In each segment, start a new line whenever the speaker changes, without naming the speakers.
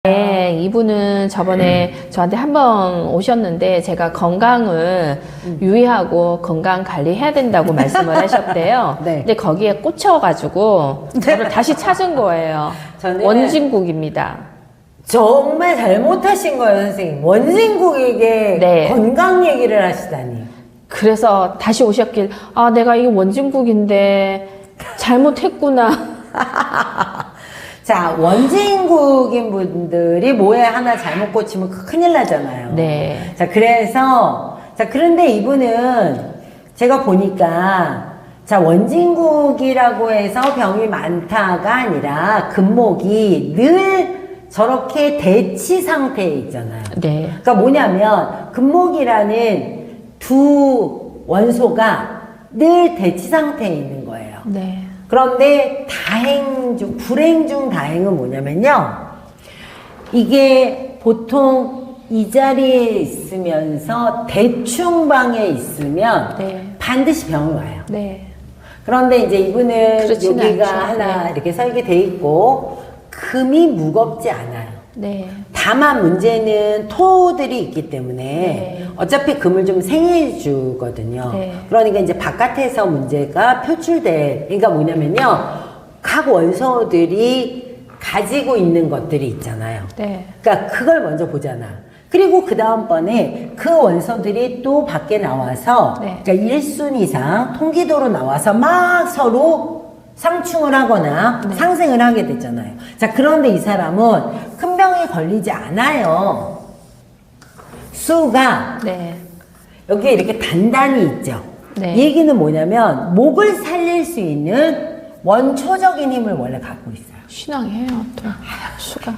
네, 이분은 저번에 저한테 한번 오셨는데 제가 건강을 유의하고 건강 관리해야 된다고 말씀을 하셨대요.
네.
근데 거기에 꽂혀가지고 저를 다시 찾은 거예요.
저는
원진국입니다.
정말 잘못하신 거예요, 선생님. 원진국에게
네.
건강 얘기를 하시다니.
그래서 다시 오셨길, 아, 내가 이게 원진국인데 잘못했구나.
자, 원진국인 분들이 뭐에 하나 잘못 꽂히면 큰일 나잖아요.
네.
자, 그런데 이분은 제가 보니까, 자, 원진국이라고 해서 병이 많다가 아니라 금목이 늘 저렇게 대치 상태에 있잖아요.
네.
그러니까 뭐냐면, 금목이라는 두 원소가 늘 대치 상태에 있는 거예요.
네.
그런데 불행 중 다행은 뭐냐면요. 이게 보통 이 자리에 있으면서 대충방에 있으면
네.
반드시 병이 와요.
네.
그런데 이제 이분은
그렇지는
여기가
않죠.
하나
네.
이렇게 설계돼 있고 금이 무겁지 않아요.
네.
다만 문제는 토들이 있기 때문에
네.
어차피 금을 좀 생해 주거든요.
네.
그러니까 이제 바깥에서 문제가 그러니까 뭐냐면요. 각 원소들이 가지고 있는 것들이 있잖아요.
네.
그러니까 그걸 먼저 보잖아. 그리고 그 다음번에 그 원소들이 또 밖에 나와서
네.
그러니까 1순 이상 통기도로 나와서 막 서로 상충을 하거나
네.
상생을 하게 되잖아요. 자, 그런데 이 사람은 큰 병이 걸리지 않아요. 수가
네.
여기에 이렇게 단단히 있죠.
네.
이 얘기는 뭐냐면 목을 살릴 수 있는 원초적인 힘을 원래 갖고 있어요.
신앙해요, 또. 수가.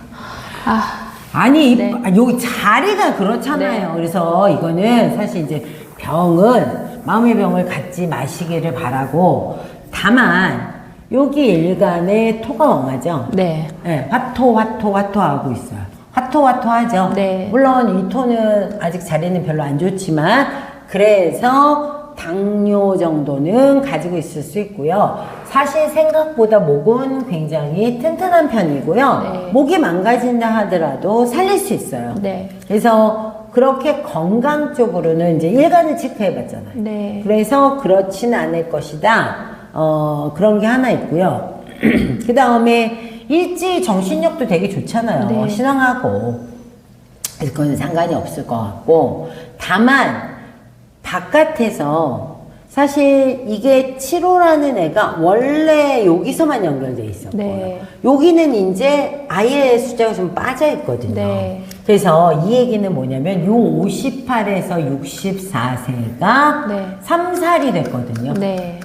아.
아니,
네.
여기 자리가 그렇잖아요.
네.
그래서 이거는 사실 이제 병은 마음의 병을 갖지 마시기를 바라고, 다만 여기 일간에 토가 왕하죠.
네.
네, 화토하고 있어요. 화토하죠.
네.
물론 이 토는 아직 자리는 별로 안 좋지만, 그래서 당뇨 정도는 가지고 있을 수 있고요. 사실 생각보다 목은 굉장히 튼튼한 편이고요.
네.
목이 망가진다 하더라도 살릴 수 있어요.
네.
그래서 그렇게 건강 쪽으로는 이제 일간을 체크해 봤잖아요.
네.
그래서 그렇지는 않을 것이다. 그런 게 하나 있고요. 그 다음에 일지 정신력도 되게 좋잖아요.
네.
신앙하고. 그건 상관이 없을 것 같고. 다만, 바깥에서 사실 이게 7호라는 애가 원래 여기서만 연결돼 있었고요.
네.
여기는 이제 아예 숫자가 좀 빠져 있거든요.
네.
그래서 이 얘기는 뭐냐면 요 58에서 64세가
네.
3살이 됐거든요.
네.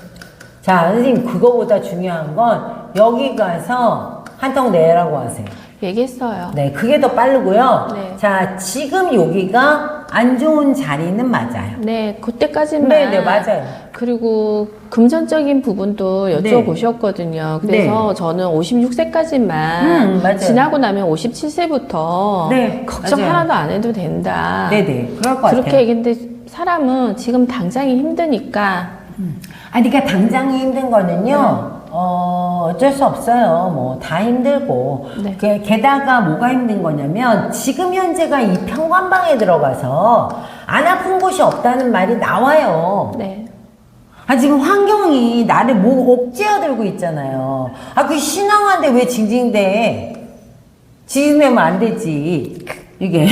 자, 선생님 그거보다 중요한 건 여기 가서 한턱 내라고 하세요.
얘기했어요.
네, 그게 더 빠르고요.
네.
자, 지금 여기가 안 좋은 자리는 맞아요.
네, 그때까지만.
네, 맞아요.
그리고 금전적인 부분도 여쭤보셨거든요. 그래서
네.
저는 56세까지만
맞아요.
지나고 나면 57세부터
네,
걱정
맞아요.
하나도 안 해도 된다.
네네, 그럴 것
그렇게
같아요.
얘기했는데 사람은 지금 당장이 힘드니까
아니, 그러니까 당장이 힘든 거는요, 어쩔 수 없어요. 뭐, 다 힘들고.
네.
게다가 뭐가 힘든 거냐면, 지금 현재가 이 평관방에 들어가서 안 아픈 곳이 없다는 말이 나와요.
네.
아, 지금 환경이 나를 옥죄어 들고 있잖아요. 아, 그 신앙한데 왜 징징대? 징징대면 안 되지. 이게.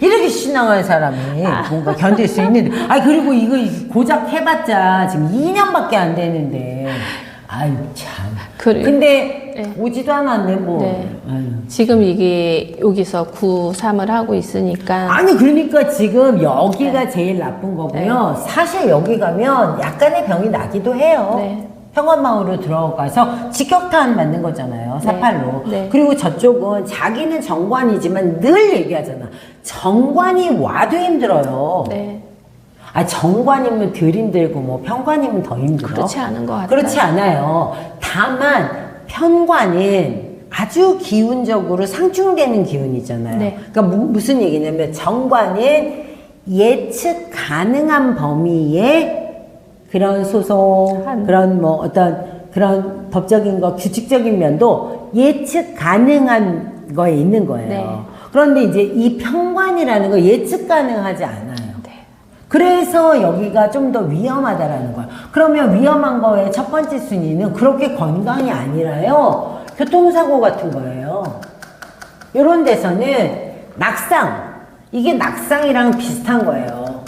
이렇게 신앙한 사람이 뭔가 견딜 수 있는데. 아, 그리고 이거 고작 해봤자 지금 2년밖에 안 되는데. 아유, 참. 근데
네.
오지도 않았네, 뭐.
네.
아유.
지금 이게 여기서 9, 3을 하고 있으니까
아니, 그러니까 지금 여기가 제일 나쁜 거고요. 사실 여기 가면 약간의 병이 나기도 해요.
네.
평안망으로 들어가서 직격탄 맞는 거잖아요. 사팔로.
네.
그리고 저쪽은 자기는 정관이지만 늘 얘기하잖아. 정관이 와도 힘들어요.
네.
아, 정관이면 덜 힘들고 뭐 평관이면 더 힘들어?
그렇지 않은 것 같아요.
그렇지 않아요. 다만 편관은 아주 기운적으로 상충되는 기운이잖아요.
네.
그러니까 무슨 얘기냐면 정관은 예측 가능한 범위의 그런 소송, 그런 뭐 어떤 그런 법적인 거, 규칙적인 면도 예측 가능한 거에 있는 거예요.
네.
그런데 이제 이 평관이라는 거 예측 가능하지 않아요.
네.
그래서 여기가 좀 더 위험하다라는 거예요. 그러면 위험한 거의 첫 번째 순위는 그렇게 건강이 아니라요. 교통사고 같은 거예요. 이런 데서는 낙상. 이게 낙상이랑 비슷한 거예요.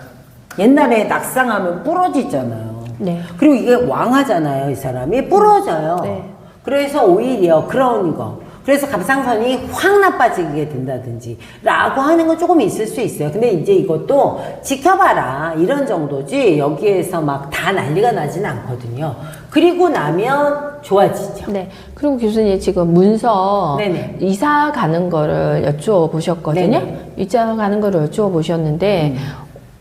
옛날에 낙상하면 부러지잖아요.
네.
그리고 이게 왕하잖아요. 이 사람이 부러져요.
네.
그래서 오히려 그런 거. 그래서 갑상선이 확 나빠지게 된다든지 라고 하는 건 조금 있을 수 있어요. 근데 이제 이것도 지켜봐라 이런 정도지 여기에서 막 다 난리가 나지는 않거든요. 그리고 나면 좋아지죠.
네. 그리고 교수님 지금 문서
네네.
이사 가는 거를 여쭤보셨거든요.
네네.
이사 가는 거를 여쭤보셨는데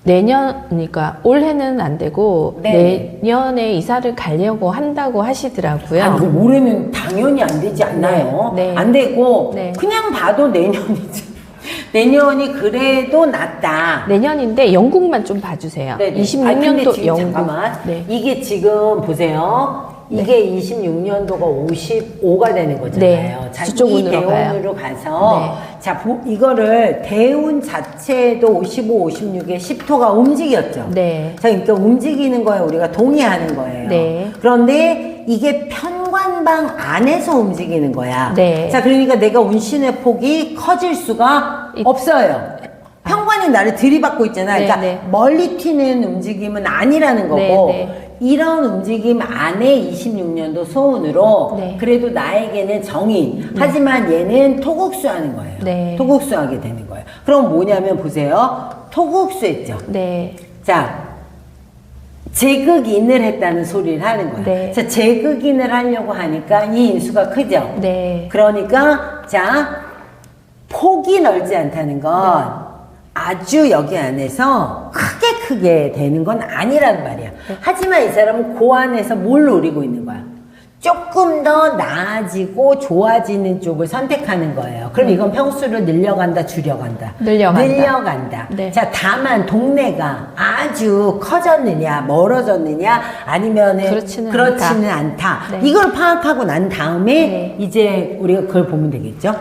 내년, 그러니까 올해는 안 되고
네네.
내년에 이사를 가려고 한다고 하시더라고요.
아, 그 올해는 당연히 안 되지 않나요?
네. 네.
안 되고
네.
그냥 봐도 내년이죠. 내년이 그래도 낫다.
내년인데 영국만 좀 봐주세요.
네네.
26년도
지금
영국.
잠깐만.
네.
이게 지금 보세요. 이게 26년도가 55가 되는 거잖아요.
네.
자,
저쪽
이
운으로
대운으로 가서 자, 이거를 대운 자체도 55, 56에 10토가 움직였죠.
네.
자, 그러니까 움직이는 거에 우리가 동의하는 거예요.
네.
그런데 이게 편관방 안에서 움직이는 거야.
네.
자, 그러니까 내가 운신의 폭이 커질 수가 없어요. 편관이 나를 들이받고 있잖아.
네,
그러니까
네.
멀리 튀는 움직임은 아니라는 거고
네, 네.
이런 움직임 안에 26년도 소운으로
네.
그래도 나에게는 정인. 하지만 얘는 토국수하는 거예요.
네.
토국수하게 되는 거예요. 그럼 뭐냐면 보세요. 토국수했죠.
네.
자, 제극인을 했다는 소리를 하는 거예요.
네.
자, 제극인을 하려고 하니까 이 인수가 크죠.
네.
그러니까 자, 폭이 넓지 않다는 건 아주 여기 안에서 크게 되는 건 아니란 말이야. 하지만 이 사람은 그 안에서 뭘 노리고 있는 거야? 조금 더 나아지고 좋아지는 쪽을 선택하는 거예요. 그럼 이건 평수를 늘려간다, 줄여간다? 늘려간다.
네.
자, 다만 동네가 아주 커졌느냐, 멀어졌느냐, 아니면은
그렇지는
않다.
네.
이걸 파악하고 난 다음에
네.
이제 우리가 그걸 보면 되겠죠?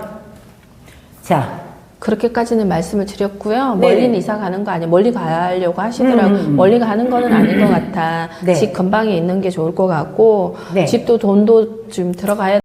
자,
그렇게까지는 말씀을 드렸고요.
네네.
멀리는 이사 가는 거 아니에요. 멀리 가려고 하시더라고요. 멀리 가는 거는 아닌 것 같아.
네.
집 근방에 있는 게 좋을 것 같고,
네.
집도 돈도 좀 들어가야